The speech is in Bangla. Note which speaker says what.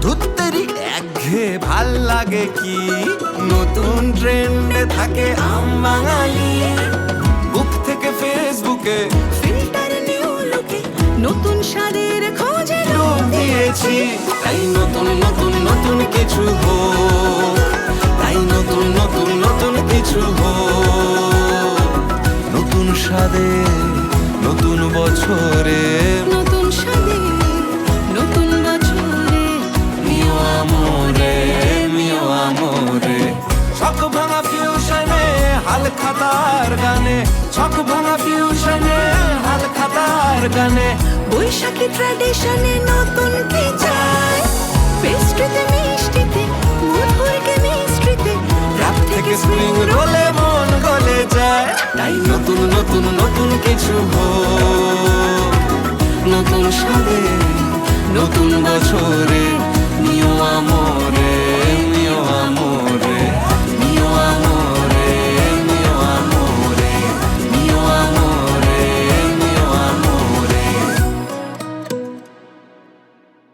Speaker 1: ধুত্তেরি একঘেয়ে ভাল লাগে কি, নতুন ট্রেন্ডে থাকে আম বাঙালি। বুক থেকে ফেসবুকে
Speaker 2: ফিল্টার নিউ লুকে নতুন স্বাদের খোঁজে
Speaker 1: ডুব দিয়েছি। তাই নতুন নতুন নতুন কিছু হোক, তাই নতুন নতুন নতুন কিছু হোক। নতুন স্বাদে নতুন বছরে,
Speaker 2: নতুন স্বাদে নতুন বছরে
Speaker 1: মিও আমোরে, মিও আমোরে। ছক ভাঙা ফিউশনে হাল খাতার গানে, ছক ভাঙা ফিউশনে হাল খাতার গানে।
Speaker 2: বৈশাখী ট্র্যাডিশনে নতুন কি চাই, পেস্ট্রিতে মিষ্টিতে মধুর কেমিস্ট্রিতে,
Speaker 1: রাত থেকে স্প্রিং রোলে মন গলে যায়। তাই নতুন নতুন নতুন কিছু হোক, নতুন স্বাদে নতুন বছরে, মিও আমোরে।